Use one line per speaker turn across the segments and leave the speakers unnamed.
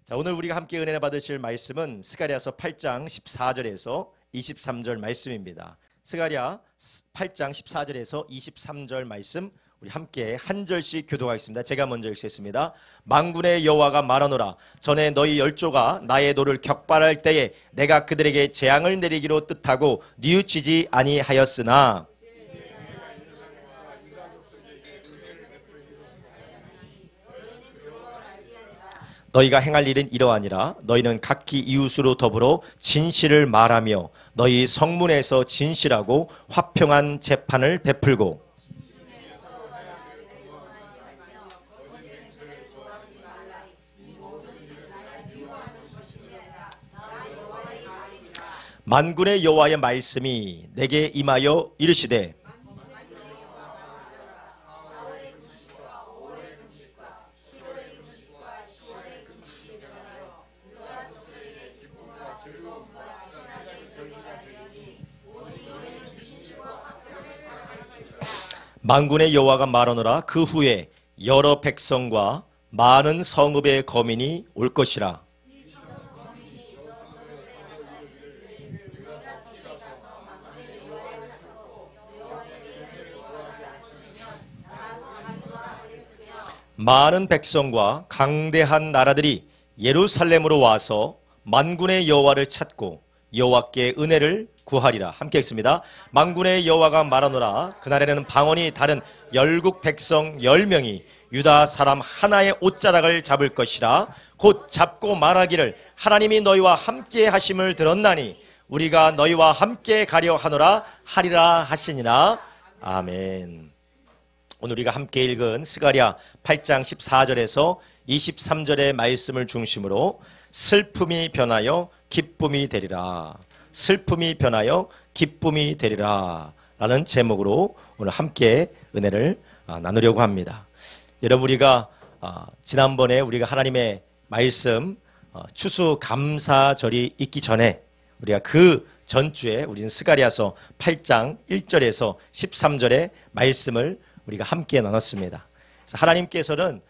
자, 오늘 우리가 함께 은혜 받으실 말씀은 스가랴서 8장 14절에서 23절 말씀입니다. 스가랴 8장 14절에서 23절 말씀 우리 함께 한 절씩 교독하겠습니다. 제가 먼저 읽겠습니다. 만군의 여호와가 말하노라. 전에 너희 열조가 나의 노를 격발할 때에 내가 그들에게 재앙을 내리기로 뜻하고 뉘우치지 아니하였으나 너희가 행할 일은 이러하니라. 너희는 각기 이웃으로 더불어 진실을 말하며 너희 성문에서 진실하고 화평한 재판을 베풀고 만군의 여호와의 말씀이 내게 임하여 이르시되 만군의 여호와가 말하노라. 그 후에 여러 백성과 많은 성읍의 거민이 올 것이라. 많은 백성과 강대한 나라들이 예루살렘으로 와서 만군의 여호와를 찾고 여호와께 은혜를 구하리라. 함께 읽습니다. 만군의 여호와가 말하노라. 그날에는 방언이 다른 열국 백성 10명이 유다 사람 하나의 옷자락을 잡을 것이라. 곧 잡고 말하기를 하나님이 너희와 함께 하심을 들었나니 우리가 너희와 함께 가려 하노라 하리라 하시니라. 아멘. 오늘 우리가 함께 읽은 스가랴 8장 14절에서 23절의 말씀을 중심으로 슬픔이 변하여 기쁨이 되리라. 슬픔이 변하여 기쁨이 되리라 라는 제목으로 오늘 함께 은혜를 나누려고 합니다. 여러분, 우리가 지난번에 우리가 하나님의 말씀 추수감사절이 있기 전에 우리가 그 전주에 우리는 스가랴서 8장 1절에서 13절의 말씀을 우리가 함께 나눴습니다. 그래서 하나님께서는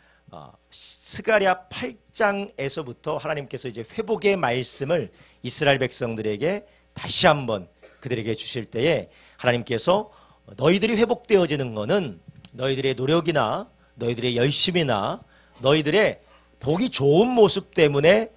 스가랴 8장에서부터 하나님께서 이제 회복의 말씀을 이스라엘 백성들에게 다시 한번 그들에게 주실 때에 하나님께서 너희들이 회복되어지는 것은 너희들의 노력이나 너희들의 열심이나 너희들의 보기 좋은 모습 때문에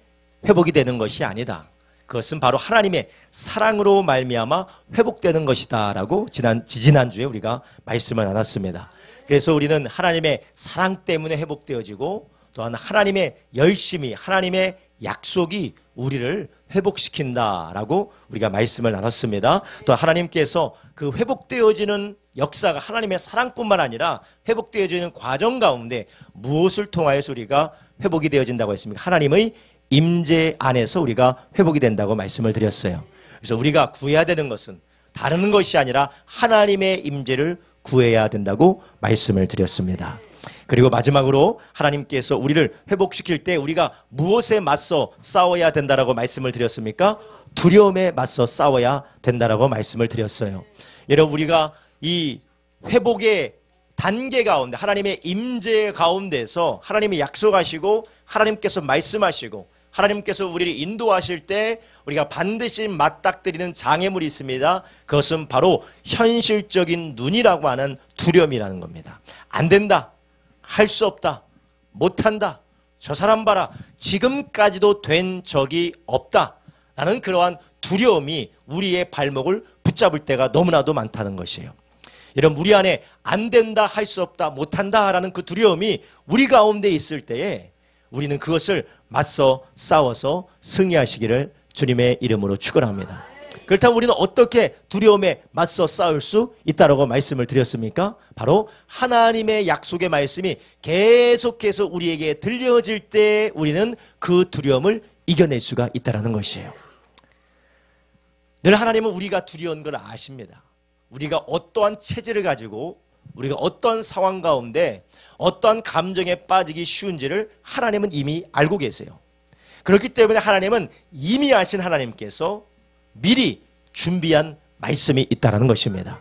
회복이 되는 것이 아니다. 그것은 바로 하나님의 사랑으로 말미암아 회복되는 것이다 라고 지지난주에 우리가 말씀을 나눴습니다. 그래서 우리는 하나님의 사랑 때문에 회복되어지고 또한 하나님의 열심이, 하나님의 약속이 우리를 회복시킨다라고 우리가 말씀을 나눴습니다. 또 하나님께서 그 회복되어지는 역사가 하나님의 사랑뿐만 아니라 회복되어지는 과정 가운데 무엇을 통하여서 우리가 회복이 되어진다고 했습니까? 하나님의 임재 안에서 우리가 회복이 된다고 말씀을 드렸어요. 그래서 우리가 구해야 되는 것은 다른 것이 아니라 하나님의 임재를 구해야 된다고 말씀을 드렸습니다. 그리고 마지막으로 하나님께서 우리를 회복시킬 때 우리가 무엇에 맞서 싸워야 된다라고 말씀을 드렸습니까? 두려움에 맞서 싸워야 된다라고 말씀을 드렸어요. 여러분, 우리가 이 회복의 단계 가운데 하나님의 임재 가운데서 하나님이 약속하시고 하나님께서 말씀하시고 하나님께서 우리를 인도하실 때 우리가 반드시 맞닥뜨리는 장애물이 있습니다. 그것은 바로 현실적인 눈이라고 하는 두려움이라는 겁니다. 안 된다. 할 수 없다. 못한다. 저 사람 봐라. 지금까지도 된 적이 없다. 라는 그러한 두려움이 우리의 발목을 붙잡을 때가 너무나도 많다는 것이에요. 여러분, 우리 안에 안 된다, 할 수 없다, 못한다 라는 그 두려움이 우리 가운데 있을 때에 우리는 그것을 맞서 싸워서 승리하시기를 주님의 이름으로 축원합니다. 그렇다면 우리는 어떻게 두려움에 맞서 싸울 수 있다라고 말씀을 드렸습니까? 바로 하나님의 약속의 말씀이 계속해서 우리에게 들려질 때 우리는 그 두려움을 이겨낼 수가 있다는 것이에요. 늘 하나님은 우리가 두려운 걸 아십니다. 우리가 어떠한 체질을 가지고 우리가 어떤 상황 가운데 어떠한 감정에 빠지기 쉬운지를 하나님은 이미 알고 계세요. 그렇기 때문에 하나님은 이미 아신 하나님께서 미리 준비한 말씀이 있다는 것입니다.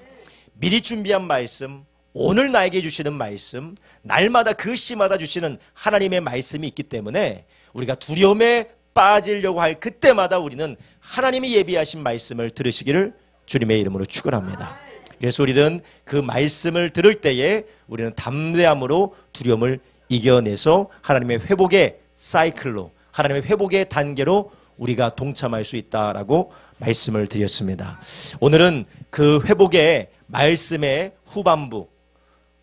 미리 준비한 말씀, 오늘 나에게 주시는 말씀, 날마다 그 시마다 주시는 하나님의 말씀이 있기 때문에 우리가 두려움에 빠지려고 할 그때마다 우리는 하나님이 예비하신 말씀을 들으시기를 주님의 이름으로 축원합니다. 그래서 우리는 그 말씀을 들을 때에 우리는 담대함으로 두려움을 이겨내서 하나님의 회복의 사이클로, 하나님의 회복의 단계로 우리가 동참할 수 있다라고 말씀을 드렸습니다. 오늘은 그 회복의 말씀의 후반부,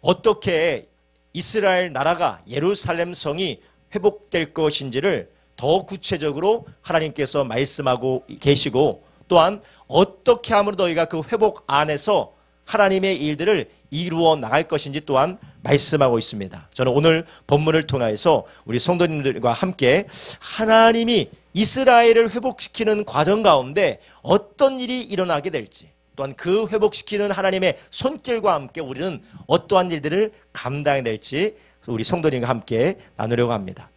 어떻게 이스라엘 나라가, 예루살렘 성이 회복될 것인지를 더 구체적으로 하나님께서 말씀하고 계시고, 또한 어떻게 함으로 너희가 그 회복 안에서 하나님의 일들을 이루어 나갈 것인지 또한 말씀하고 있습니다. 저는 오늘 본문을 통해서 우리 성도님들과 함께 하나님이 이스라엘을 회복시키는 과정 가운데 어떤 일이 일어나게 될지, 또한 그 회복시키는 하나님의 손길과 함께 우리는 어떠한 일들을 감당해야 될지 우리 성도님과 함께 나누려고 합니다.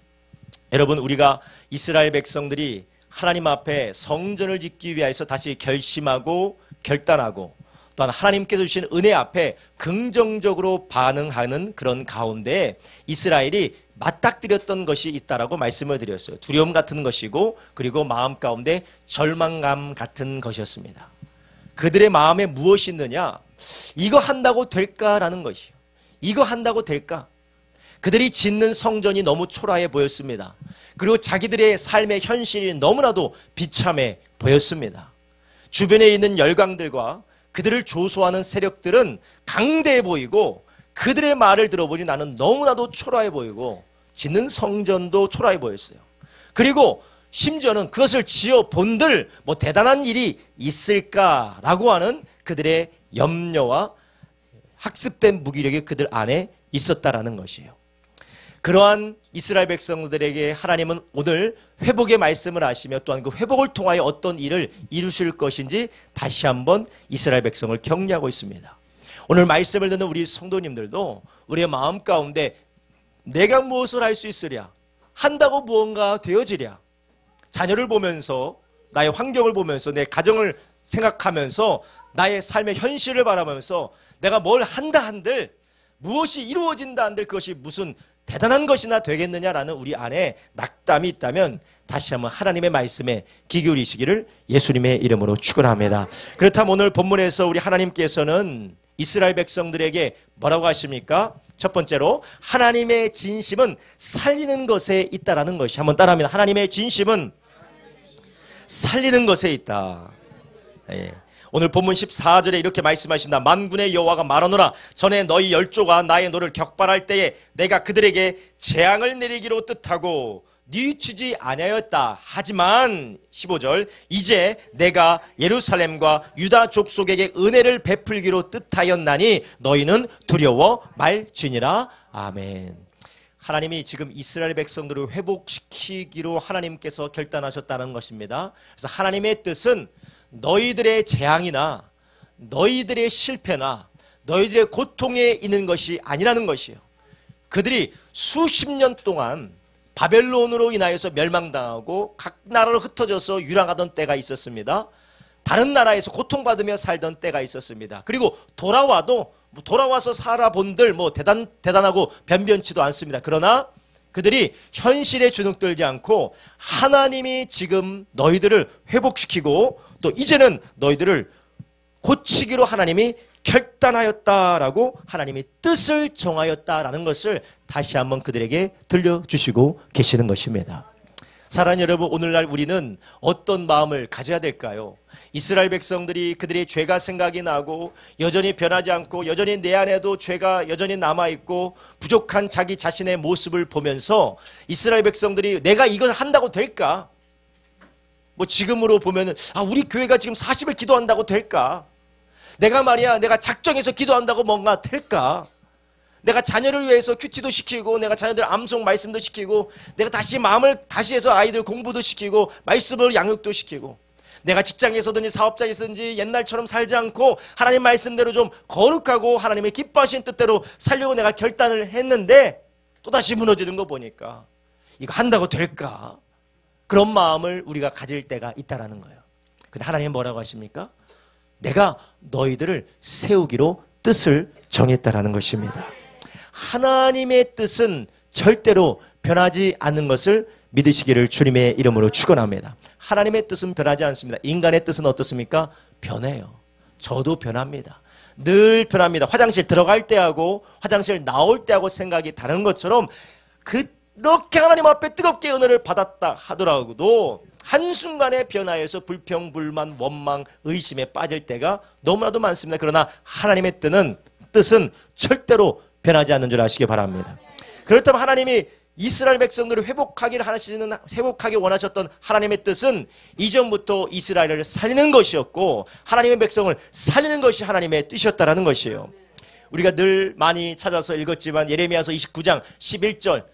여러분, 우리가 이스라엘 백성들이 하나님 앞에 성전을 짓기 위해서 다시 결심하고 결단하고, 또한 하나님께서 주신 은혜 앞에 긍정적으로 반응하는 그런 가운데 이스라엘이 맞닥뜨렸던 것이 있다라고 말씀을 드렸어요. 두려움 같은 것이고, 그리고 마음 가운데 절망감 같은 것이었습니다. 그들의 마음에 무엇이 있느냐? 이거 한다고 될까라는 것이요. 이거 한다고 될까? 그들이 짓는 성전이 너무 초라해 보였습니다. 그리고 자기들의 삶의 현실이 너무나도 비참해 보였습니다. 주변에 있는 열강들과 그들을 조소하는 세력들은 강대해 보이고, 그들의 말을 들어보니 나는 너무나도 초라해 보이고, 짓는 성전도 초라해 보였어요. 그리고 심지어는 그것을 지어 본들 뭐 대단한 일이 있을까라고 하는 그들의 염려와 학습된 무기력이 그들 안에 있었다라는 것이에요. 그러한 이스라엘 백성들에게 하나님은 오늘 회복의 말씀을 하시며, 또한 그 회복을 통하여 어떤 일을 이루실 것인지 다시 한번 이스라엘 백성을 격려하고 있습니다. 오늘 말씀을 듣는 우리 성도님들도 우리의 마음 가운데 내가 무엇을 할 수 있으랴? 한다고 무언가 되어지랴? 자녀를 보면서, 나의 환경을 보면서, 내 가정을 생각하면서, 나의 삶의 현실을 바라보면서 내가 뭘 한다 한들, 무엇이 이루어진다 한들 그것이 무슨 대단한 것이나 되겠느냐라는 우리 안에 낙담이 있다면 다시 한번 하나님의 말씀에 귀 기울이시기를 예수님의 이름으로 축원합니다. 그렇다면 오늘 본문에서 우리 하나님께서는 이스라엘 백성들에게 뭐라고 하십니까? 첫 번째로 하나님의 진심은 살리는 것에 있다라는 것이, 한번 따라합니다. 하나님의 진심은 살리는 것에 있다. 예. 오늘 본문 14절에 이렇게 말씀하십니다. 만군의 여호와가 말하노라. 전에 너희 열조가 나의 노를 격발할 때에 내가 그들에게 재앙을 내리기로 뜻하고 뉘우치지 아니하였다. 하지만 15절, 이제 내가 예루살렘과 유다 족속에게 은혜를 베풀기로 뜻하였나니 너희는 두려워 말지니라. 아멘. 하나님이 지금 이스라엘 백성들을 회복시키기로 하나님께서 결단하셨다는 것입니다. 그래서 하나님의 뜻은 너희들의 재앙이나 너희들의 실패나 너희들의 고통에 있는 것이 아니라는 것이에요. 그들이 수십 년 동안 바벨론으로 인하여서 멸망당하고 각 나라로 흩어져서 유랑하던 때가 있었습니다. 다른 나라에서 고통받으며 살던 때가 있었습니다. 그리고 돌아와서 살아본들 대단하고 변변치도 않습니다. 그러나 그들이 현실에 주눅들지 않고 하나님이 지금 너희들을 회복시키고 또 이제는 너희들을 고치기로 하나님이 결단하였다라고 하나님이 뜻을 정하였다라는 것을 다시 한번 그들에게 들려주시고 계시는 것입니다. 사랑하는 여러분, 오늘날 우리는 어떤 마음을 가져야 될까요? 이스라엘 백성들이 그들의 죄가 생각이 나고 여전히 변하지 않고 여전히 내 안에도 죄가 여전히 남아있고 부족한 자기 자신의 모습을 보면서 이스라엘 백성들이 내가 이걸 한다고 될까? 지금으로 보면은 우리 교회가 지금 40일 기도한다고 될까? 내가 작정해서 기도한다고 뭔가 될까? 내가 자녀를 위해서 큐티도 시키고 내가 자녀들 암송 말씀도 시키고 내가 다시 마음을 다시 해서 아이들 공부도 시키고 말씀을 양육도 시키고 내가 직장에서든지 사업장에서든지 옛날처럼 살지 않고 하나님 말씀대로 좀 거룩하고 하나님의 기뻐하시는 뜻대로 살려고 내가 결단을 했는데 또다시 무너지는 거 보니까 이거 한다고 될까? 그런 마음을 우리가 가질 때가 있다라는 거예요. 근데 하나님은 뭐라고 하십니까? 내가 너희들을 세우기로 뜻을 정했다라는 것입니다. 하나님의 뜻은 절대로 변하지 않는 것을 믿으시기를 주님의 이름으로 축원합니다. 하나님의 뜻은 변하지 않습니다. 인간의 뜻은 어떻습니까? 변해요. 저도 변합니다. 늘 변합니다. 화장실 들어갈 때하고 화장실 나올 때하고 생각이 다른 것처럼 그렇게 하나님 앞에 뜨겁게 은혜를 받았다 하더라도 한순간에 변화해서 불평, 불만, 원망, 의심에 빠질 때가 너무나도 많습니다. 그러나 하나님의 뜻은 절대로 변하지 않는 줄 아시기 바랍니다. 그렇다면 하나님이 이스라엘 백성들을 회복하기 원하셨던 하나님의 뜻은 이전부터 이스라엘을 살리는 것이었고 하나님의 백성을 살리는 것이 하나님의 뜻이었다라는 것이에요. 우리가 늘 많이 찾아서 읽었지만 예레미야서 29장 11절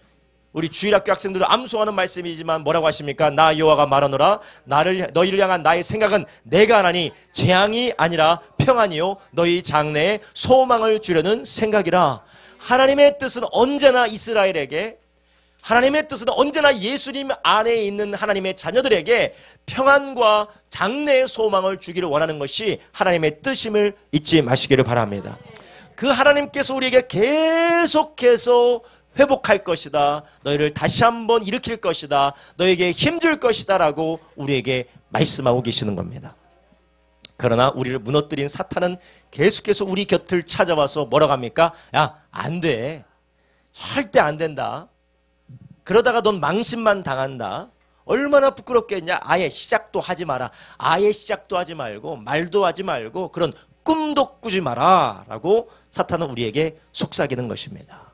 우리 주일학교 학생들도 암송하는 말씀이지만 뭐라고 하십니까? 나 여호와가 말하노라 너희를 향한 나의 생각은 내가 하나니 재앙이 아니라 평안이요 너희 장래에 소망을 주려는 생각이라. 하나님의 뜻은 언제나 이스라엘에게, 하나님의 뜻은 언제나 예수님 안에 있는 하나님의 자녀들에게 평안과 장래의 소망을 주기를 원하는 것이 하나님의 뜻임을 잊지 마시기를 바랍니다. 그 하나님께서 우리에게 계속해서 회복할 것이다, 너희를 다시 한번 일으킬 것이다, 너에게 힘줄 것이다 라고 우리에게 말씀하고 계시는 겁니다. 그러나 우리를 무너뜨린 사탄은 계속해서 우리 곁을 찾아와서 뭐라고 합니까? 야, 안 돼. 절대 안 된다. 그러다가 넌 망신만 당한다. 얼마나 부끄럽겠냐. 아예 시작도 하지 마라. 아예 시작도 하지 말고 말도 하지 말고 그런 꿈도 꾸지 마라 라고 사탄은 우리에게 속삭이는 것입니다.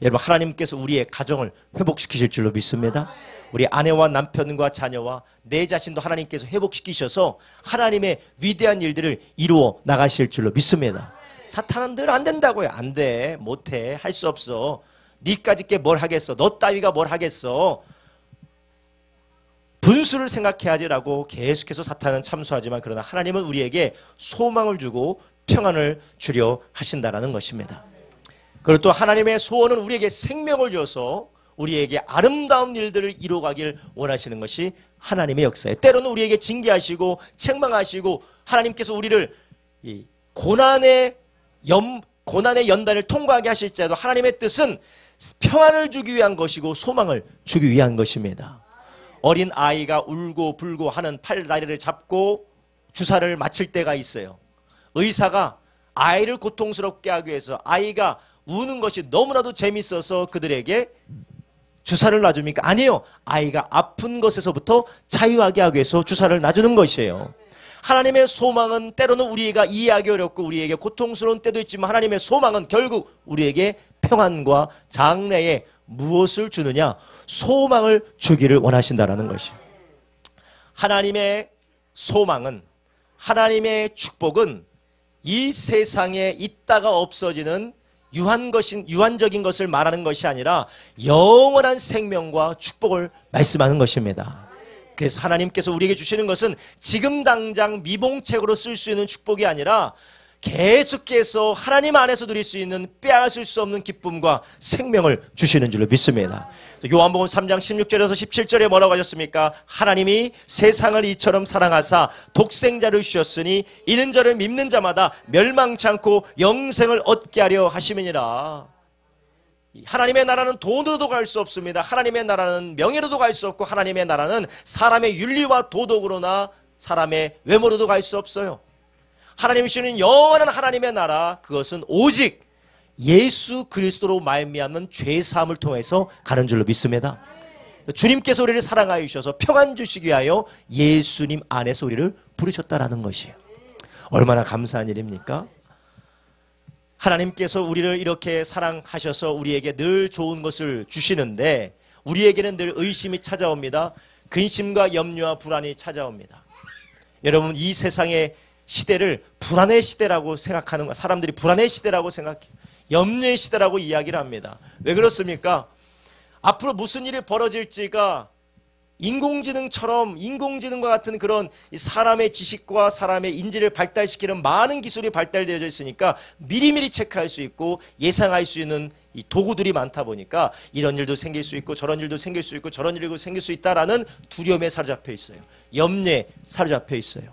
여러분, 하나님께서 우리의 가정을 회복시키실 줄로 믿습니다. 우리 아내와 남편과 자녀와 내 자신도 하나님께서 회복시키셔서 하나님의 위대한 일들을 이루어 나가실 줄로 믿습니다. 사탄은 늘 안 된다고요. 안 돼. 못해. 할 수 없어. 니까짓 게 뭘 하겠어. 너 따위가 뭘 하겠어. 분수를 생각해야지라고 계속해서 사탄은 참수하지만 그러나 하나님은 우리에게 소망을 주고 평안을 주려 하신다라는 것입니다. 그리고 또 하나님의 소원은 우리에게 생명을 줘서 우리에게 아름다운 일들을 이루어가길 원하시는 것이 하나님의 역사예요. 때로는 우리에게 징계하시고 책망하시고 하나님께서 우리를 이 고난의 연단을 통과하게 하실지라도 하나님의 뜻은 평안을 주기 위한 것이고 소망을 주기 위한 것입니다. 어린 아이가 울고 불고 하는 팔다리를 잡고 주사를 맞힐 때가 있어요. 의사가 아이를 고통스럽게 하기 위해서 아이가 우는 것이 너무나도 재밌어서 그들에게 주사를 놔줍니까? 아니에요. 아이가 아픈 것에서부터 자유하게 하기 위해서 주사를 놔주는 것이에요. 하나님의 소망은 때로는 우리가 이해하기 어렵고 우리에게 고통스러운 때도 있지만 하나님의 소망은 결국 우리에게 평안과 장래에 무엇을 주느냐? 소망을 주기를 원하신다라는 것이에요. 하나님의 소망은, 하나님의 축복은 이 세상에 있다가 없어지는 유한적인 것을 말하는 것이 아니라 영원한 생명과 축복을 말씀하는 것입니다. 그래서 하나님께서 우리에게 주시는 것은 지금 당장 미봉책으로 쓸 수 있는 축복이 아니라 계속해서 하나님 안에서 누릴 수 있는 빼앗을 수 없는 기쁨과 생명을 주시는 줄로 믿습니다. 요한복음 3장 16절에서 17절에 뭐라고 하셨습니까? 하나님이 세상을 이처럼 사랑하사 독생자를 주셨으니 이는 저를 믿는 자마다 멸망치 않고 영생을 얻게 하려 하심이니라. 하나님의 나라는 돈으로도 갈 수 없습니다. 하나님의 나라는 명예로도 갈 수 없고 하나님의 나라는 사람의 윤리와 도덕으로나 사람의 외모로도 갈 수 없어요. 하나님이 주시는 영원한 하나님의 나라, 그것은 오직 예수 그리스도로 말미암는 죄사함을 통해서 가는 줄로 믿습니다. 주님께서 우리를 사랑하여 주셔서 평안 주시기 위하여 예수님 안에서 우리를 부르셨다라는 것이에요. 얼마나 감사한 일입니까? 하나님께서 우리를 이렇게 사랑하셔서 우리에게 늘 좋은 것을 주시는데 우리에게는 늘 의심이 찾아옵니다. 근심과 염려와 불안이 찾아옵니다. 여러분, 이 세상의 시대를 불안의 시대라고 생각하는 거, 사람들이 불안의 시대라고 생각해요. 염려의 시대라고 이야기를 합니다. 왜 그렇습니까? 앞으로 무슨 일이 벌어질지가 인공지능과 같은 그런 사람의 지식과 사람의 인지를 발달시키는 많은 기술이 발달되어 있으니까 미리미리 체크할 수 있고 예상할 수 있는 이 도구들이 많다 보니까 이런 일도 생길 수 있고 저런 일도 생길 수 있고 저런 일도 생길 수 있다라는 두려움에 사로잡혀 있어요. 염려에 사로잡혀 있어요.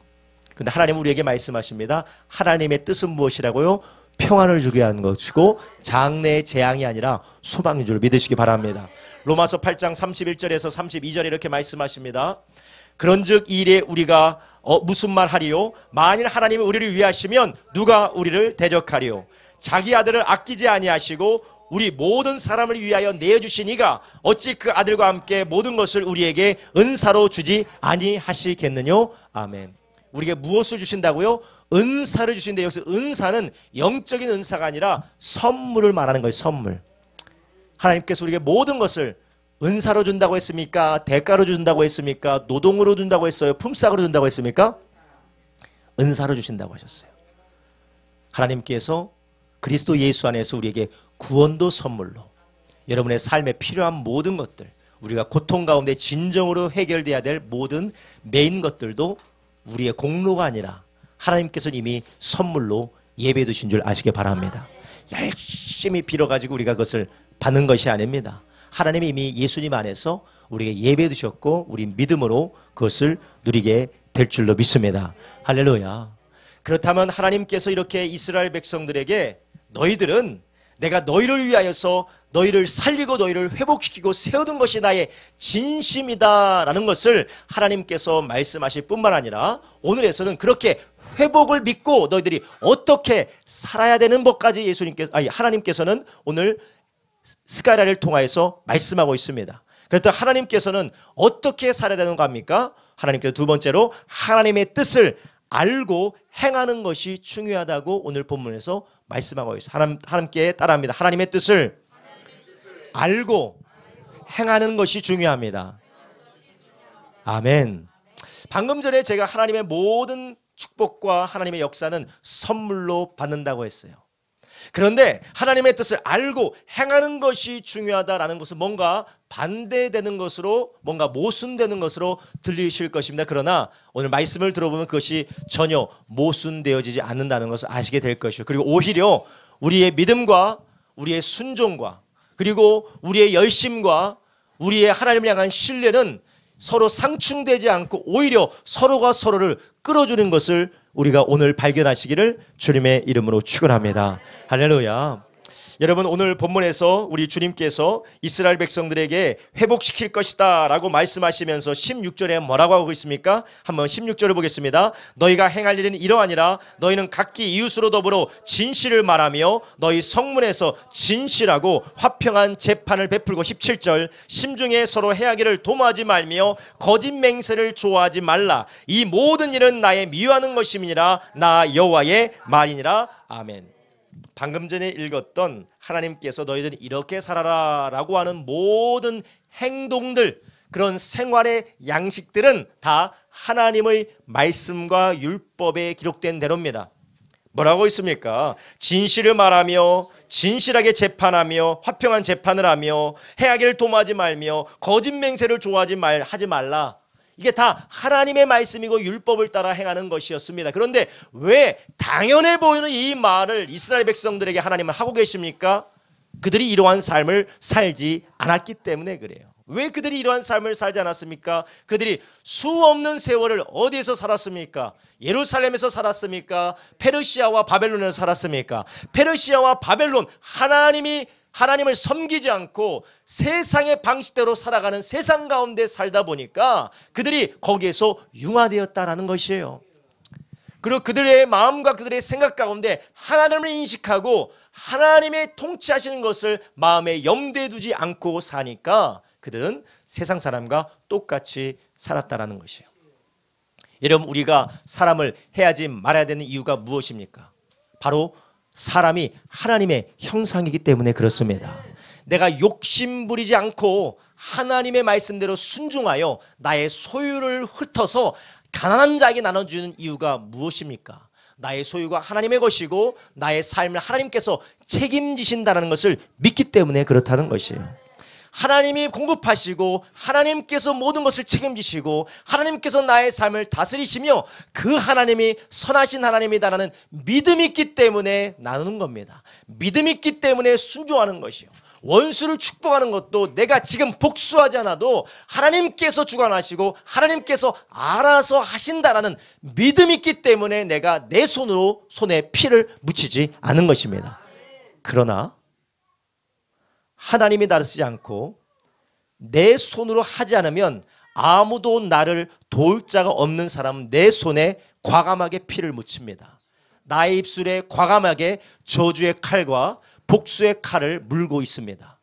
근데 하나님은 우리에게 말씀하십니다. 하나님의 뜻은 무엇이라고요? 평안을 주게 하는 것이고 장래의 재앙이 아니라 소망인 줄 믿으시기 바랍니다. 로마서 8장 31절에서 32절에 이렇게 말씀하십니다. 그런즉 이 일에 우리가 무슨 말 하리요? 만일 하나님이 우리를 위하시면 누가 우리를 대적하리요? 자기 아들을 아끼지 아니하시고 우리 모든 사람을 위하여 내어주신 이가 어찌 그 아들과 함께 모든 것을 우리에게 은사로 주지 아니하시겠느뇨? 아멘. 우리에게 무엇을 주신다고요? 은사를 주신데 여기서 은사는 영적인 은사가 아니라 선물을 말하는 거예요. 선물. 하나님께서 우리에게 모든 것을 은사로 준다고 했습니까? 대가로 준다고 했습니까? 노동으로 준다고 했어요? 품삯으로 준다고 했습니까? 은사로 주신다고 하셨어요. 하나님께서 그리스도 예수 안에서 우리에게 구원도 선물로 여러분의 삶에 필요한 모든 것들, 우리가 고통 가운데 진정으로 해결돼야 될 모든 메인 것들도 우리의 공로가 아니라 하나님께서는 이미 선물로 예배해 두신 줄 아시기 바랍니다. 열심히 빌어가지고 우리가 그것을 받는 것이 아닙니다. 하나님이 이미 예수님 안에서 우리에게 예배해 두셨고 우리 믿음으로 그것을 누리게 될 줄로 믿습니다. 할렐루야. 그렇다면 하나님께서 이렇게 이스라엘 백성들에게 너희들은 내가 너희를 위하여서 너희를 살리고 너희를 회복시키고 세워둔 것이 나의 진심이다 라는 것을 하나님께서 말씀하실 뿐만 아니라 오늘에서는 그렇게 회복을 믿고 너희들이 어떻게 살아야 되는 법까지 하나님께서는 오늘 스가랴를 통하여서 말씀하고 있습니다. 그렇다면 하나님께서는 어떻게 살아야 되는 거 합니까? 하나님께서 두 번째로 하나님의 뜻을 알고 행하는 것이 중요하다고 오늘 본문에서 말씀하고 있어요. 하나님께 따라합니다. 하나님의 뜻을 알고 행하는 것이 중요합니다. 아멘. 방금 전에 제가 하나님의 모든 축복과 하나님의 역사는 선물로 받는다고 했어요. 그런데 하나님의 뜻을 알고 행하는 것이 중요하다라는 것은 뭔가 반대되는 것으로, 뭔가 모순되는 것으로 들리실 것입니다. 그러나 오늘 말씀을 들어보면 그것이 전혀 모순되어지지 않는다는 것을 아시게 될 것이요. 그리고 오히려 우리의 믿음과 우리의 순종과 그리고 우리의 열심과 우리의 하나님을 향한 신뢰는 서로 상충되지 않고 오히려 서로가 서로를 끌어주는 것을 우리가 오늘 발견하시기를 주님의 이름으로 축원합니다. 할렐루야. 여러분, 오늘 본문에서 우리 주님께서 이스라엘 백성들에게 회복시킬 것이다 라고 말씀하시면서 16절에 뭐라고 하고 있습니까? 한번 16절을 보겠습니다. 너희가 행할 일은 이러하니라. 너희는 각기 이웃으로 더불어 진실을 말하며 너희 성문에서 진실하고 화평한 재판을 베풀고 17절 심중에 서로 해하기를 도모하지 말며 거짓 맹세를 좋아하지 말라. 이 모든 일은 나의 미워하는 것임이니라. 나 여호와의 말이니라. 아멘. 방금 전에 읽었던 하나님께서 너희들은 이렇게 살아라 라고 하는 모든 행동들, 그런 생활의 양식들은 다 하나님의 말씀과 율법에 기록된 대로입니다. 뭐라고 있습니까? 진실을 말하며 진실하게 재판하며 화평한 재판을 하며 해하기를 도모하지 말며 거짓 맹세를 하지 말라. 이게 다 하나님의 말씀이고 율법을 따라 행하는 것이었습니다. 그런데 왜 당연해 보이는 이 말을 이스라엘 백성들에게 하나님은 하고 계십니까? 그들이 이러한 삶을 살지 않았기 때문에 그래요. 왜 그들이 이러한 삶을 살지 않았습니까? 그들이 수없는 세월을 어디에서 살았습니까? 예루살렘에서 살았습니까? 페르시아와 바벨론에서 살았습니까? 페르시아와 바벨론, 하나님을 섬기지 않고 세상의 방식대로 살아가는 세상 가운데 살다 보니까 그들이 거기에서 융화되었다라는 것이에요. 그리고 그들의 마음과 그들의 생각 가운데 하나님을 인식하고 하나님의 통치하시는 것을 마음에 염두에 두지 않고 사니까 그들은 세상 사람과 똑같이 살았다라는 것이에요. 여러분, 우리가 사람을 해야지 말아야 되는 이유가 무엇입니까? 바로 사람이 하나님의 형상이기 때문에 그렇습니다. 내가 욕심 부리지 않고 하나님의 말씀대로 순종하여 나의 소유를 흩어서 가난한 자에게 나눠주는 이유가 무엇입니까? 나의 소유가 하나님의 것이고 나의 삶을 하나님께서 책임지신다는 것을 믿기 때문에 그렇다는 것이에요. 하나님이 공급하시고 하나님께서 모든 것을 책임지시고 하나님께서 나의 삶을 다스리시며 그 하나님이 선하신 하나님이다라는 믿음이 있기 때문에 나누는 겁니다. 믿음이 있기 때문에 순종하는 것이요. 원수를 축복하는 것도 내가 지금 복수하지 않아도 하나님께서 주관하시고 하나님께서 알아서 하신다라는 믿음이 있기 때문에 내가 내 손으로 손에 피를 묻히지 않는 것입니다. 그러나 하나님이 나를 쓰지 않고 내 손으로 하지 않으면 아무도 나를 도울 자가 없는 사람은 내 손에 과감하게 피를 묻힙니다. 나의 입술에 과감하게 저주의 칼과 복수의 칼을 물고 있습니다.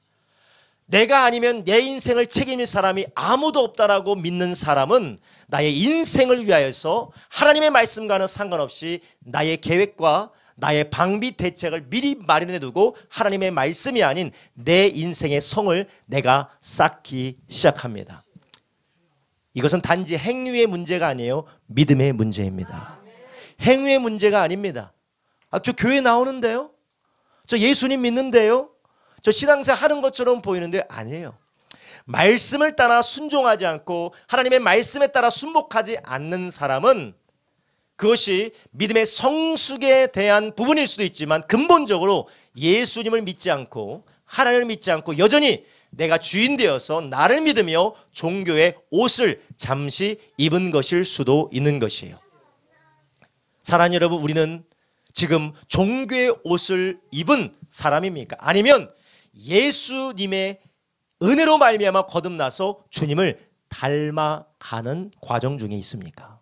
내가 아니면 내 인생을 책임질 사람이 아무도 없다라고 믿는 사람은 나의 인생을 위하여서 하나님의 말씀과는 상관없이 나의 계획과 나의 방비 대책을 미리 마련해 두고 하나님의 말씀이 아닌 내 인생의 성을 내가 쌓기 시작합니다. 이것은 단지 행위의 문제가 아니에요. 믿음의 문제입니다. 행위의 문제가 아닙니다. 저 교회 나오는데요? 저 예수님 믿는데요? 저 신앙생활 하는 것처럼 보이는데 아니에요. 말씀을 따라 순종하지 않고 하나님의 말씀에 따라 순복하지 않는 사람은 그것이 믿음의 성숙에 대한 부분일 수도 있지만 근본적으로 예수님을 믿지 않고 하나님을 믿지 않고 여전히 내가 주인 되어서 나를 믿으며 종교의 옷을 잠시 입은 것일 수도 있는 것이에요. 사랑하는 여러분, 우리는 지금 종교의 옷을 입은 사람입니까? 아니면 예수님의 은혜로 말미암아 거듭나서 주님을 닮아가는 과정 중에 있습니까?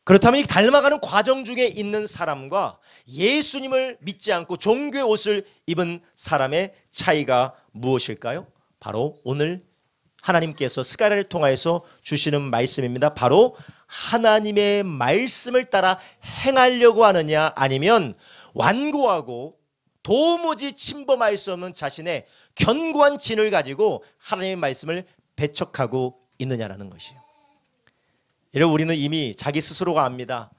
그렇다면 이 닮아가는 과정 중에 있는 사람과 예수님을 믿지 않고 종교의 옷을 입은 사람의 차이가 무엇일까요? 바로 오늘 하나님께서 스가랴를 통하여서 주시는 말씀입니다. 바로 하나님의 말씀을 따라 행하려고 하느냐, 아니면 완고하고 도무지 침범할 수 없는 자신의 견고한 진을 가지고 하나님의 말씀을 배척하고 있느냐라는 것이에요. 여러분, 우리는 이미 자기 스스로가 압니다.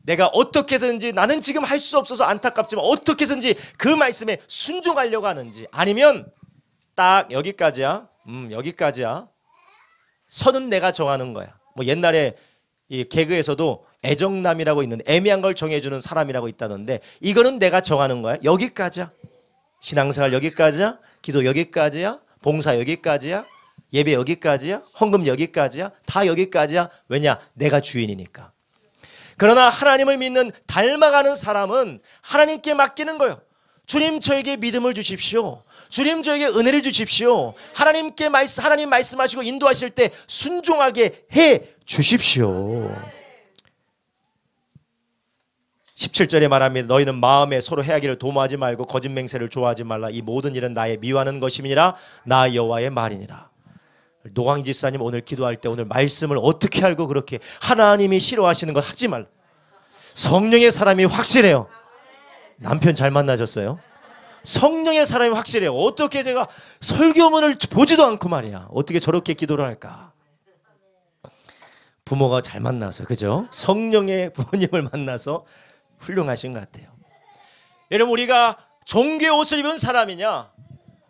내가 어떻게든지, 나는 지금 할 수 없어서 안타깝지만 어떻게든지 그 말씀에 순종하려고 하는지, 아니면 딱 여기까지야, 여기까지야, 선은 내가 정하는 거야. 뭐 옛날에 이 개그에서도 애정남이라고 있는데 애매한 걸 정해주는 사람이라고 있다던데, 이거는 내가 정하는 거야. 여기까지야. 신앙생활 여기까지야. 기도 여기까지야. 봉사 여기까지야. 예배 여기까지야. 헌금 여기까지야. 다 여기까지야. 왜냐? 내가 주인이니까. 그러나 하나님을 믿는 닮아가는 사람은 하나님께 맡기는 거예요. 주님, 저에게 믿음을 주십시오. 주님, 저에게 은혜를 주십시오. 하나님 말씀하시고 인도하실 때 순종하게 해 주십시오. 17절에 말합니다. 너희는 마음에 서로 해하기를 도모하지 말고 거짓 맹세를 좋아하지 말라. 이 모든 일은 나의 미워하는 것임이니라. 나 여호와의 말이니라. 노광희 집사님 오늘 기도할 때 오늘 말씀을 어떻게 알고 그렇게 하나님이 싫어하시는 것 하지 말라. 성령의 사람이 확실해요. 남편 잘 만나셨어요? 성령의 사람이 확실해요. 어떻게 제가 설교문을 보지도 않고 말이야, 어떻게 저렇게 기도를 할까? 부모가 잘 만나서, 그죠? 성령의 부모님을 만나서 훌륭하신 것 같아요. 여러분, 우리가 종교의 옷을 입은 사람이냐,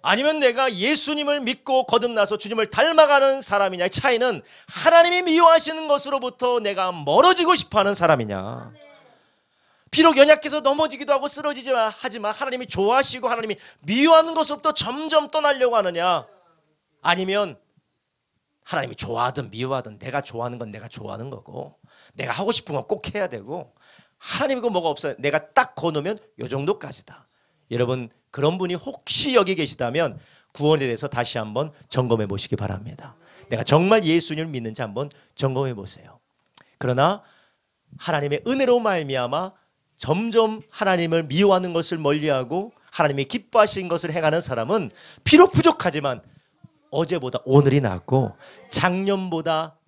아니면 내가 예수님을 믿고 거듭나서 주님을 닮아가는 사람이냐의 차이는 하나님이 미워하시는 것으로부터 내가 멀어지고 싶어하는 사람이냐. 비록 연약해서 넘어지기도 하고 쓰러지지만 하지만 하나님이 좋아하시고 하나님이 미워하는 것으로부터 점점 떠나려고 하느냐, 아니면 하나님이 좋아하든 미워하든 내가 좋아하는 건 내가 좋아하는 거고 내가 하고 싶은 건 꼭 해야 되고 하나님이고 뭐가 없어요. 내가 딱 거놓으면 요 정도까지다. 여러분, 그런 분이 혹시 여기 계시다면 구원에 대해서 다시 한번 점검해 보시기 바랍니다. 내가 정말 예수님을 믿는지 한번 점검해 보세요. 그러나 하나님의 은혜로 말미암아 점점 하나님을 미워하는 것을 멀리하고 하나님이 기뻐하신 것을 행하는 사람은 비록 부족하지만 어제보다 오늘이 낫고 작년보다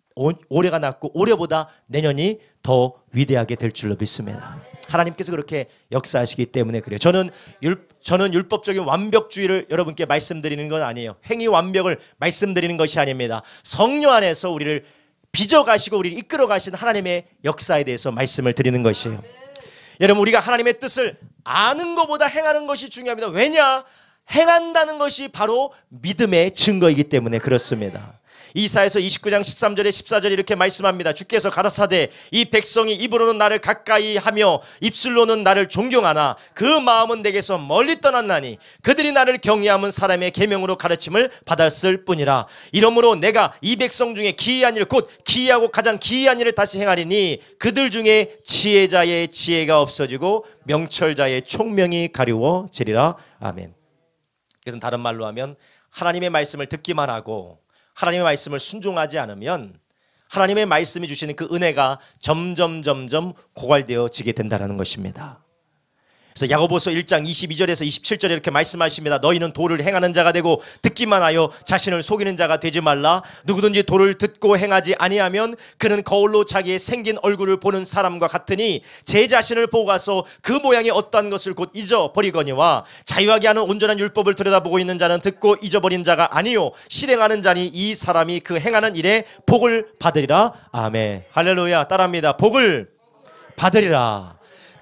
올해가 낫고 올해보다 내년이 더 위대하게 될 줄로 믿습니다. 하나님께서 그렇게 역사하시기 때문에 그래요. 저는 율법적인 완벽주의를 여러분께 말씀드리는 건 아니에요. 행위 완벽을 말씀드리는 것이 아닙니다. 성령 안에서 우리를 빚어가시고 우리를 이끌어가신 하나님의 역사에 대해서 말씀을 드리는 것이에요. 여러분, 우리가 하나님의 뜻을 아는 것보다 행하는 것이 중요합니다. 왜냐? 행한다는 것이 바로 믿음의 증거이기 때문에 그렇습니다. 이사야서 29장 13절에 14절에 이렇게 말씀합니다. 주께서 가라사대 이 백성이 입으로는 나를 가까이 하며 입술로는 나를 존경하나 그 마음은 내게서 멀리 떠났나니 그들이 나를 경외함은 사람의 계명으로 가르침을 받았을 뿐이라. 이러므로 내가 이 백성 중에 기이한 일 곧 기이하고 가장 기이한 일을 다시 행하리니 그들 중에 지혜자의 지혜가 없어지고 명철자의 총명이 가리워지리라. 아멘. 그래서 다른 말로 하면 하나님의 말씀을 듣기만 하고 하나님의 말씀을 순종하지 않으면 하나님의 말씀이 주시는 그 은혜가 점점 고갈되어지게 된다는 것입니다. 그래서 야고보서 1장 22절에서 27절에 이렇게 말씀하십니다. 너희는 도를 행하는 자가 되고 듣기만 하여 자신을 속이는 자가 되지 말라. 누구든지 도를 듣고 행하지 아니하면 그는 거울로 자기의 생긴 얼굴을 보는 사람과 같으니 제 자신을 보고 가서 그 모양이 어떠한 것을 곧 잊어버리거니와 자유하게 하는 온전한 율법을 들여다보고 있는 자는 듣고 잊어버린 자가 아니요 실행하는 자니 이 사람이 그 행하는 일에 복을 받으리라. 아멘. 할렐루야. 따라합니다. 복을 받으리라.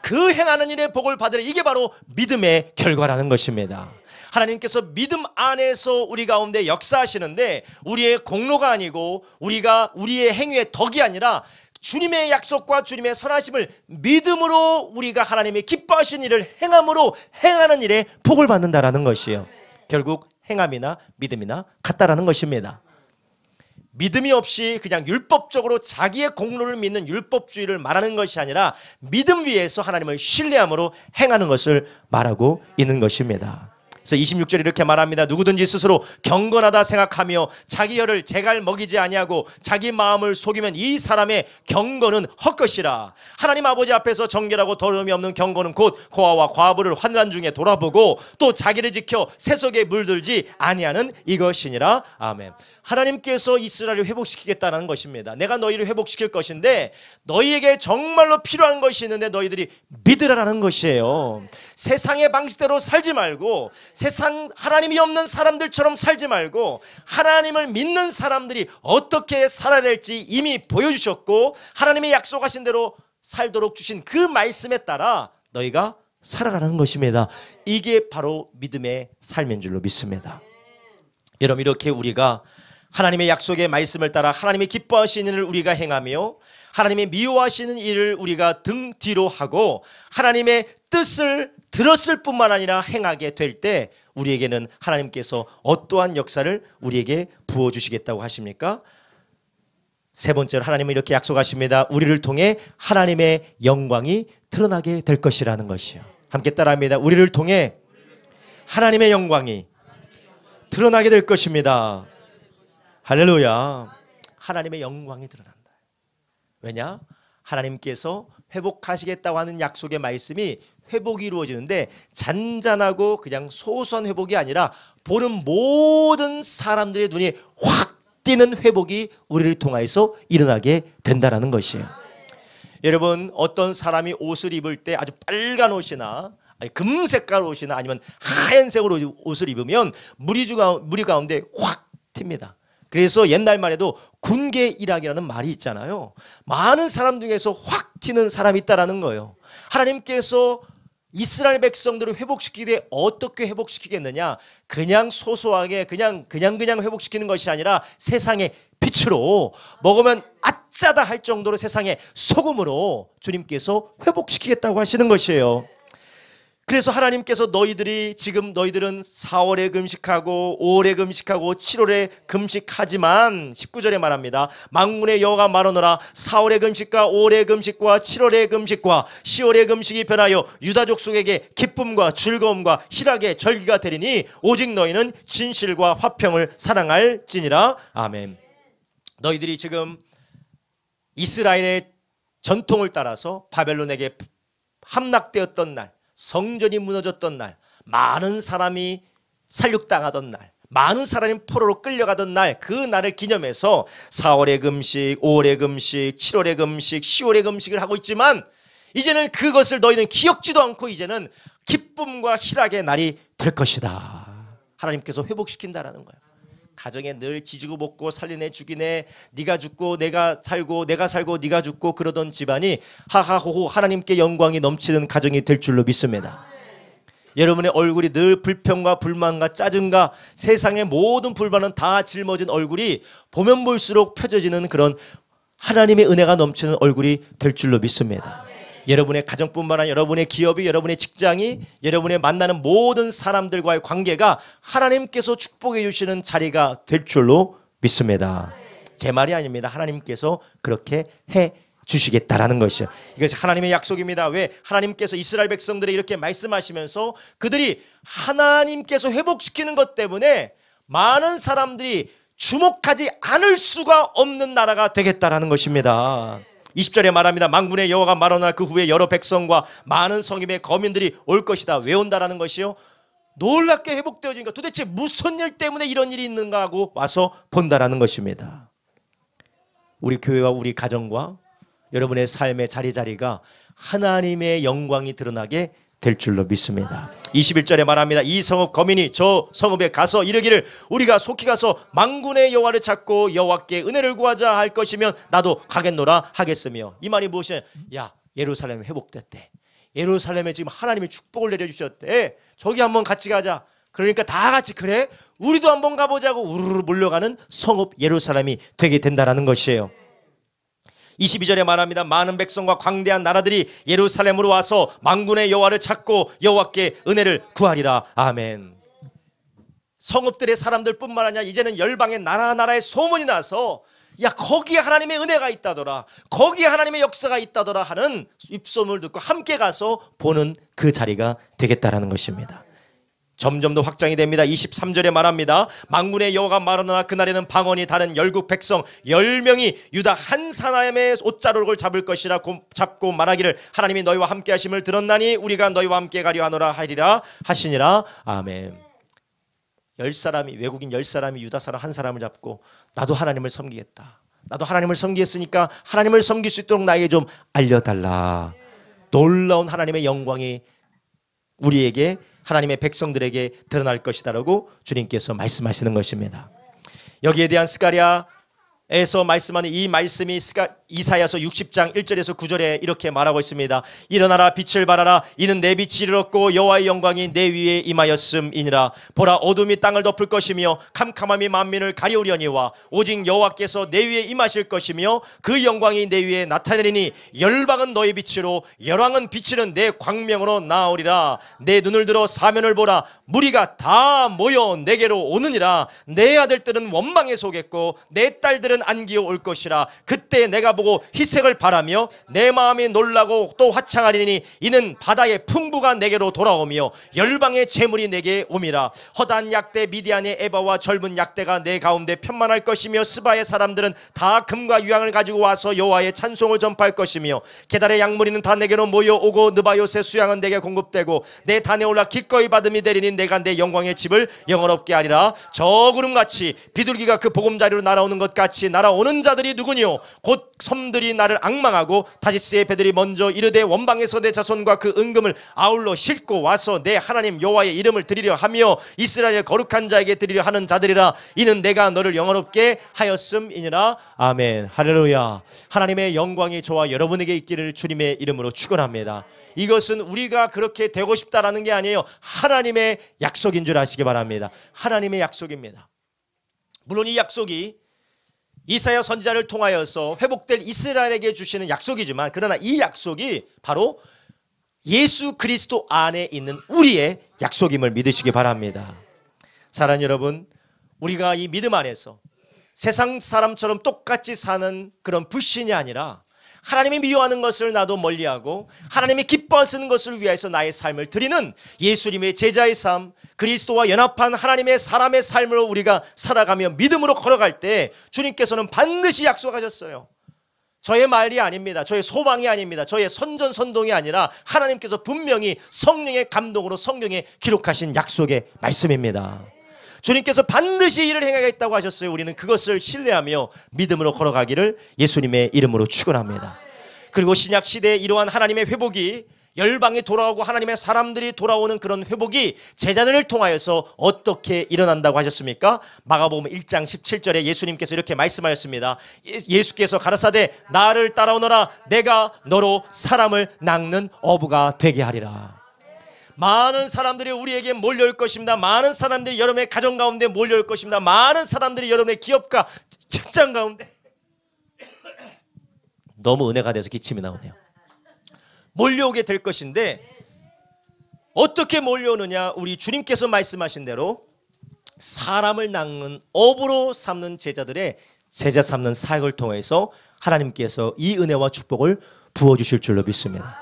그 행하는 일에 복을 받으라. 이게 바로 믿음의 결과라는 것입니다. 하나님께서 믿음 안에서 우리 가운데 역사하시는데 우리의 공로가 아니고 우리의 행위의 덕이 아니라 주님의 약속과 주님의 선하심을 믿음으로 우리가 하나님의 기뻐하신 일을 행함으로 행하는 일에 복을 받는다라는 것이에요. 결국 행함이나 믿음이나 같다라는 것입니다. 믿음이 없이 그냥 율법적으로 자기의 공로를 믿는 율법주의를 말하는 것이 아니라 믿음 위에서 하나님을 신뢰함으로 행하는 것을 말하고 있는 것입니다. 그래서 26절에 이렇게 말합니다. 누구든지 스스로 경건하다 생각하며 자기 혀를 제갈 먹이지 아니하고 자기 마음을 속이면 이 사람의 경건은 헛것이라. 하나님 아버지 앞에서 정결하고 더러움이 없는 경건은 곧 고아와 과부를 환난 중에 돌아보고 또 자기를 지켜 세속에 물들지 아니하는 이것이니라. 아멘. 하나님께서 이스라엘을 회복시키겠다는 것입니다. 내가 너희를 회복시킬 것인데 너희에게 정말로 필요한 것이 있는데 너희들이 믿으라는 것이에요. 세상의 방식대로 살지 말고 세상 하나님이 없는 사람들처럼 살지 말고 하나님을 믿는 사람들이 어떻게 살아야 될지 이미 보여주셨고 하나님이 약속하신 대로 살도록 주신 그 말씀에 따라 너희가 살아라는 것입니다. 이게 바로 믿음의 삶인 줄로 믿습니다. 여러분, 이렇게 우리가 하나님의 약속의 말씀을 따라 하나님이 기뻐하시는 일을 우리가 행하며 하나님이 미워하시는 일을 우리가 등 뒤로 하고 하나님의 뜻을 들었을 뿐만 아니라 행하게 될 때 우리에게는 하나님께서 어떠한 역사를 우리에게 부어주시겠다고 하십니까? 세 번째로 하나님은 이렇게 약속하십니다. 우리를 통해 하나님의 영광이 드러나게 될 것이라는 것이요. 함께 따라합니다. 우리를 통해 하나님의 영광이 드러나게 될 것입니다. 할렐루야. 하나님의 영광이 드러난다. 왜냐? 하나님께서 회복하시겠다고 하는 약속의 말씀이 회복이 이루어지는데 잔잔하고 그냥 소소한 회복이 아니라 보는 모든 사람들의 눈이 확 띄는 회복이 우리를 통하여서 일어나게 된다는 것이에요. 여러분, 어떤 사람이 옷을 입을 때 아주 빨간 옷이나 금색깔 옷이나 아니면 하얀색으로 옷을 입으면 무리 가운데 확 튑니다. 그래서 옛날 말에도 군계일학이라는 말이 있잖아요. 많은 사람 중에서 확 튀는 사람이 있다라는 거예요. 하나님께서 이스라엘 백성들을 회복시키되 어떻게 회복시키겠느냐? 그냥 소소하게 그냥 회복시키는 것이 아니라 세상의 빛으로 먹으면 아짜다 할 정도로 세상의 소금으로 주님께서 회복시키겠다고 하시는 것이에요. 그래서 하나님께서 너희들은 4월에 금식하고 5월에 금식하고 7월에 금식하지만 19절에 말합니다. 만군의 여호와가 말하노라 4월의 금식과 5월의 금식과 7월의 금식과 10월의 금식이 변하여 유다 족속에게 기쁨과 즐거움과 희락의 절기가 되리니 오직 너희는 진실과 화평을 사랑할지니라. 아멘. 너희들이 지금 이스라엘의 전통을 따라서 바벨론에게 함락되었던 날, 성전이 무너졌던 날, 많은 사람이 살육당하던 날, 많은 사람이 포로로 끌려가던 날, 그 날을 기념해서 4월의 금식, 5월의 금식, 7월의 금식, 10월의 금식을 하고 있지만 이제는 그것을 너희는 기억지도 않고 이제는 기쁨과 희락의 날이 될 것이다. 하나님께서 회복시킨다라는 거예요. 가정에 늘 지지고 볶고 살리네 죽이네 네가 죽고 내가 살고 네가 살고 네가 죽고 그러던 집안이 하하호호 하나님께 영광이 넘치는 가정이 될 줄로 믿습니다. 여러분의 얼굴이 늘 불평과 불만과 짜증과 세상의 모든 불만은 다 짊어진 얼굴이 보면 볼수록 펴져지는 그런 하나님의 은혜가 넘치는 얼굴이 될 줄로 믿습니다. 여러분의 가정뿐만 아니라 여러분의 기업이, 여러분의 직장이, 여러분의 만나는 모든 사람들과의 관계가 하나님께서 축복해 주시는 자리가 될 줄로 믿습니다. 제 말이 아닙니다. 하나님께서 그렇게 해 주시겠다라는 것이요. 이것이 하나님의 약속입니다. 왜? 하나님께서 이스라엘 백성들이 이렇게 말씀하시면서 그들이 하나님께서 회복시키는 것 때문에 많은 사람들이 주목하지 않을 수가 없는 나라가 되겠다라는 것입니다. 20절에 말합니다. 만군의 여호와가 말하노라 그 후에 여러 백성과 많은 성임의 거민들이 올 것이다. 왜 온다라는 것이요? 놀랍게 회복되어지니까 도대체 무슨 일 때문에 이런 일이 있는가 하고 와서 본다라는 것입니다. 우리 교회와 우리 가정과 여러분의 삶의 자리자리가 하나님의 영광이 드러나게 될 줄로 믿습니다. 21절에 말합니다. 이 성읍 거민이 저 성읍에 가서 이르기를 우리가 속히 가서 만군의 여호와를 찾고 여호와께 은혜를 구하자 할 것이면 나도 가겠노라 하겠으며. 이 말이 무엇이냐? 야, 예루살렘 회복됐대. 예루살렘에 지금 하나님이 축복을 내려주셨대. 저기 한번 같이 가자. 그러니까 다 같이 그래? 우리도 한번 가보자고 우르르 몰려가는 성읍 예루살렘이 되게 된다는 것이에요. 22절에 말합니다. 많은 백성과 광대한 나라들이 예루살렘으로 와서 만군의 여호와를 찾고 여호와께 은혜를 구하리라. 아멘. 성읍들의 사람들뿐만 아니라 이제는 열방의 나라나라의 소문이 나서 야, 거기에 하나님의 은혜가 있다더라, 거기에 하나님의 역사가 있다더라 하는 입소문을 듣고 함께 가서 보는 그 자리가 되겠다라는 것입니다. 점점 더 확장이 됩니다. 23절에 말합니다. 만군의 여호와가 말하노라 그날에는 방언이 다른 열국 백성 10명이 유다 한 사람의 옷자락을 잡을 것이라 잡고 말하기를 하나님이 너희와 함께 하심을 들었나니 우리가 너희와 함께 가려 하노라 하리라 하시니라. 아멘. 10사람이, 외국인 10사람이 유다 사람 한 사람을 잡고 나도 하나님을 섬기겠다, 나도 하나님을 섬기겠으니까 하나님을 섬길 수 있도록 나에게 좀 알려달라. 놀라운 하나님의 영광이 우리에게, 하나님의 백성들에게 드러날 것이다라고 주님께서 말씀하시는 것입니다. 여기에 대한 스가랴에서 말씀하는 이 말씀이 이사야서 60장 1절에서 9절에 이렇게 말하고 있습니다. 일어나라 빛을 발하라 이는 내 빛이 이르렀고 여호와의 영광이 내 위에 임하였음이니라. 보라 어둠이 땅을 덮을 것이며 캄캄함이 만민을 가려우려니와 오직 여호와께서 내 위에 임하실 것이며 그 영광이 내 위에 나타내리니 열방은 너의 빛으로 열왕은 비치는 내 광명으로 나오리라. 내 눈을 들어 사면을 보라 무리가 다 모여 내게로 오느니라. 내 아들들은 원망에 속했고 내 딸들은 안기어 올 것이라. 그때 내가 보고 희색을 바라며 내 마음이 놀라고 또 화창하리니 이는 바다의 풍부가 내게로 돌아오며 열방의 재물이 내게 옴이라. 허다한 약대 미디안의 에바와 젊은 약대가 내 가운데 편만할 것이며 스바의 사람들은 다 금과 유향을 가지고 와서 여호와의 찬송을 전파할 것이며 게달의 양무리는 다 내게로 모여오고 느바요새 수양은 내게 공급되고 내 단에 올라 기꺼이 받음이 되리니 내가 내 영광의 집을 영원롭게 하리라. 저 구름같이 비둘기가 그 보금자리로 날아오는 것 같이 날아오는 자들이 누구니요? 곧 섬들이 나를 앙망하고 다시스의 배들이 먼저 이르되 원방에서 내 자손과 그 은금을 아울러 싣고 와서 내 하나님 여호와의 이름을 드리려 하며 이스라엘의 거룩한 자에게 드리려 하는 자들이라. 이는 내가 너를 영원롭게 하였음이니라. 아멘. 할렐루야. 하나님의 영광이 저와 여러분에게 있기를 주님의 이름으로 축원합니다. 이것은 우리가 그렇게 되고 싶다라는 게 아니에요. 하나님의 약속인 줄 아시기 바랍니다. 하나님의 약속입니다. 물론 이 약속이 이사야 선지자를 통하여서 회복될 이스라엘에게 주시는 약속이지만 그러나 이 약속이 바로 예수 그리스도 안에 있는 우리의 약속임을 믿으시기 바랍니다. 사랑하는 여러분, 우리가 이 믿음 안에서 세상 사람처럼 똑같이 사는 그런 불신이 아니라 하나님이 미워하는 것을 나도 멀리하고 하나님이 기뻐하시는 것을 위해서 나의 삶을 드리는 예수님의 제자의 삶, 그리스도와 연합한 하나님의 사람의 삶으로 우리가 살아가며 믿음으로 걸어갈 때 주님께서는 반드시 약속하셨어요. 저의 말이 아닙니다. 저의 소망이 아닙니다. 저의 선전선동이 아니라 하나님께서 분명히 성령의 감동으로 성경에 기록하신 약속의 말씀입니다. 주님께서 반드시 이를 행하겠다고 하셨어요. 우리는 그것을 신뢰하며 믿음으로 걸어가기를 예수님의 이름으로 축원합니다. 그리고 신약 시대에 이러한 하나님의 회복이 열방이 돌아오고 하나님의 사람들이 돌아오는 그런 회복이 제자들을 통하여서 어떻게 일어난다고 하셨습니까? 마가복음 1장 17절에 예수님께서 이렇게 말씀하셨습니다. 예수께서 가라사대 나를 따라오너라 내가 너로 사람을 낚는 어부가 되게 하리라. 많은 사람들이 우리에게 몰려올 것입니다. 많은 사람들이 여러분의 가정 가운데 몰려올 것입니다. 많은 사람들이 여러분의 기업과 직장 가운데 너무 은혜가 돼서 기침이 나오네요. 몰려오게 될 것인데 어떻게 몰려오느냐? 우리 주님께서 말씀하신 대로 사람을 낚는 업으로 삼는 제자들의 제자 삼는 사역을 통해서 하나님께서 이 은혜와 축복을 부어주실 줄로 믿습니다.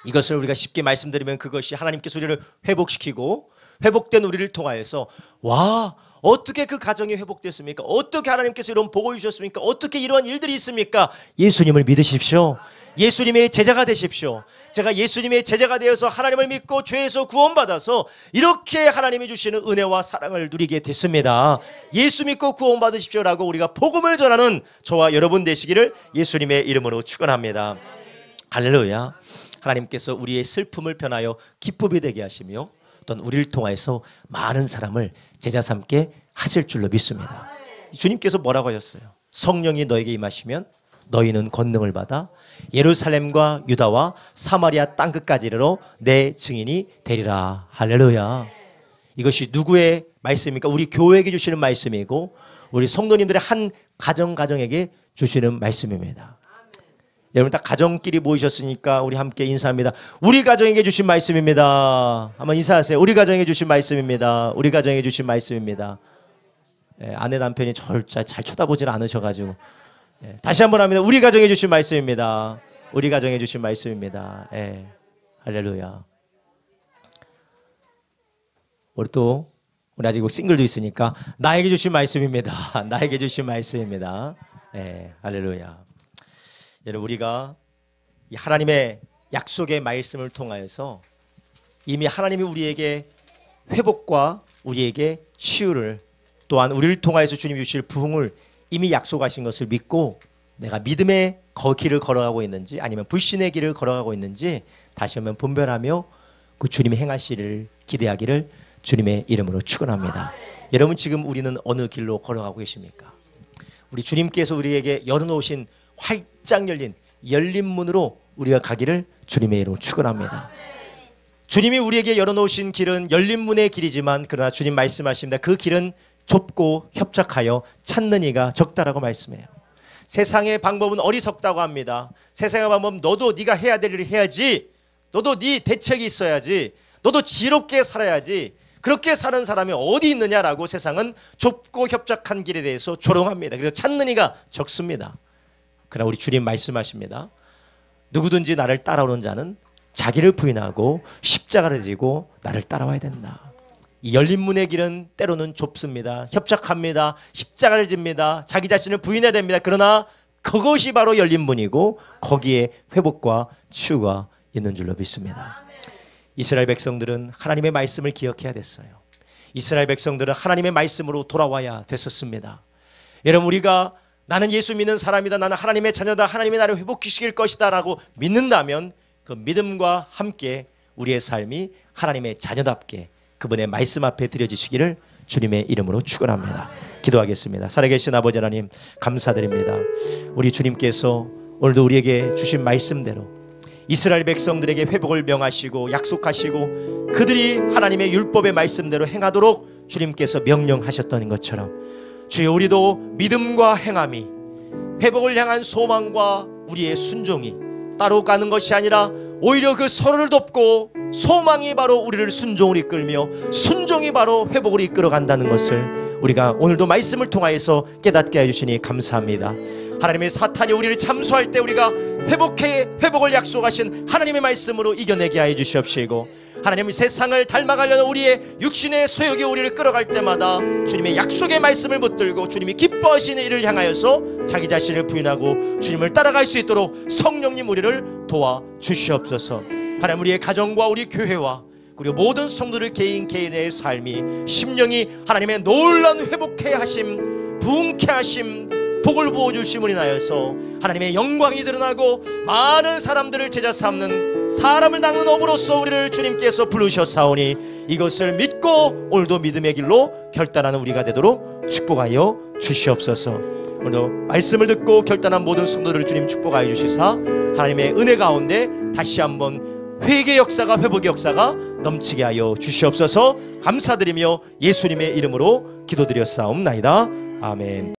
이것을 우리가 쉽게 말씀드리면 그것이 하나님께서 우리를 회복시키고 회복된 우리를 통하여서 와, 어떻게 그 가정이 회복됐습니까? 어떻게 하나님께서 이런 복을 주셨습니까? 어떻게 이런 일들이 있습니까? 예수님을 믿으십시오. 예수님의 제자가 되십시오. 제가 예수님의 제자가 되어서 하나님을 믿고 죄에서 구원받아서 이렇게 하나님이 주시는 은혜와 사랑을 누리게 됐습니다. 예수 믿고 구원받으십시오라고 우리가 복음을 전하는 저와 여러분 되시기를 예수님의 이름으로 축원합니다. 할렐루야. 하나님께서 우리의 슬픔을 변하여 기쁨이 되게 하시며 또는 우리를 통해서 많은 사람을 제자 삼게 하실 줄로 믿습니다. 주님께서 뭐라고 하셨어요? 성령이 너에게 임하시면 너희는 권능을 받아 예루살렘과 유다와 사마리아 땅끝까지 이르러 내 증인이 되리라. 할렐루야. 이것이 누구의 말씀입니까? 우리 교회에게 주시는 말씀이고 우리 성도님들의 한 가정에게 주시는 말씀입니다. 여러분 다 가정끼리 모이셨으니까 우리 함께 인사합니다. 우리 가정에게 주신 말씀입니다. 한번 인사하세요. 우리 가정에게 주신 말씀입니다. 우리 가정에게 주신 말씀입니다. 아내 남편이 저를 잘 쳐다보질 않으셔가지고 다시 한번 합니다. 우리 가정에 주신 말씀입니다. 우리 가정에 주신 말씀입니다. 할렐루야. 우리 아직 싱글도 있으니까 나에게 주신 말씀입니다. 나에게 주신 말씀입니다. 할렐루야. 여러분 우리가 이 하나님의 약속의 말씀을 통하여서 이미 하나님이 우리에게 회복과 우리에게 치유를 또한 우리를 통하여서 주님이 주실 부흥을 이미 약속하신 것을 믿고 내가 믿음의 길을 걸어가고 있는지 아니면 불신의 길을 걸어가고 있는지 다시 한번 분별하며 그 주님이 행하시기를 기대하기를 주님의 이름으로 축원합니다. 여러분 지금 우리는 어느 길로 걸어가고 계십니까? 우리 주님께서 우리에게 열어놓으신 활짝 열린 문으로 우리가 가기를 주님의 이름으로 축원합니다. 주님이 우리에게 열어놓으신 길은 열린 문의 길이지만 그러나 주님 말씀하십니다. 그 길은 좁고 협착하여 찾는 이가 적다라고 말씀해요. 세상의 방법은 어리석다고 합니다. 세상의 방법은 너도 네가 해야 될 일을 해야지. 너도 네 대책이 있어야지. 너도 지혜롭게 살아야지. 그렇게 사는 사람이 어디 있느냐라고 세상은 좁고 협착한 길에 대해서 조롱합니다. 그래서 찾는 이가 적습니다. 그러나 우리 주님 말씀하십니다. 누구든지 나를 따라오는 자는 자기를 부인하고 십자가를 지고 나를 따라와야 된다. 이 열린 문의 길은 때로는 좁습니다. 협착합니다. 십자가를 집니다. 자기 자신을 부인해야 됩니다. 그러나 그것이 바로 열린 문이고 거기에 회복과 치유가 있는 줄로 믿습니다. 이스라엘 백성들은 하나님의 말씀을 기억해야 됐어요. 이스라엘 백성들은 하나님의 말씀으로 돌아와야 됐었습니다. 여러분 우리가 나는 예수 믿는 사람이다. 나는 하나님의 자녀다. 하나님이 나를 회복시킬 것이다 라고 믿는다면 그 믿음과 함께 우리의 삶이 하나님의 자녀답게 그분의 말씀 앞에 드려지시기를 주님의 이름으로 축원합니다. 기도하겠습니다. 살아계신 아버지 하나님 감사드립니다. 우리 주님께서 오늘도 우리에게 주신 말씀대로 이스라엘 백성들에게 회복을 명하시고 약속하시고 그들이 하나님의 율법의 말씀대로 행하도록 주님께서 명령하셨던 것처럼 주여 우리도 믿음과 행함이 회복을 향한 소망과 우리의 순종이 따로 가는 것이 아니라 오히려 그 서로를 돕고 소망이 바로 우리를 순종으로 이끌며 순종이 바로 회복으로 이끌어간다는 것을 우리가 오늘도 말씀을 통하여서 깨닫게 해주시니 감사합니다. 하나님의 사탄이 우리를 참소할 때 우리가 회복을 약속하신 하나님의 말씀으로 이겨내게 하여 주시옵시고 하나님의 세상을 닮아가려는 우리의 육신의 소욕이 우리를 끌어갈 때마다 주님의 약속의 말씀을 붙들고 주님이 기뻐하시는 일을 향하여서 자기 자신을 부인하고 주님을 따라갈 수 있도록 성령님 우리를 도와주시옵소서. 하나님 우리의 가정과 우리 교회와 그리고 모든 성도들 개인의 삶이 심령이 하나님의 놀라운 회복케 하심 부흥케 하심 복을 부어주심을 인하여서 하나님의 영광이 드러나고 많은 사람들을 제자 삼는 사람을 낚는 업으로서 우리를 주님께서 부르셨사오니 이것을 믿고 오늘도 믿음의 길로 결단하는 우리가 되도록 축복하여 주시옵소서. 오늘도 말씀을 듣고 결단한 모든 성도들을 주님 축복하여 주시사 하나님의 은혜 가운데 다시 한번 회개 역사가, 회복의 역사가 넘치게 하여 주시옵소서. 감사드리며 예수님의 이름으로 기도드렸사옵나이다. 아멘.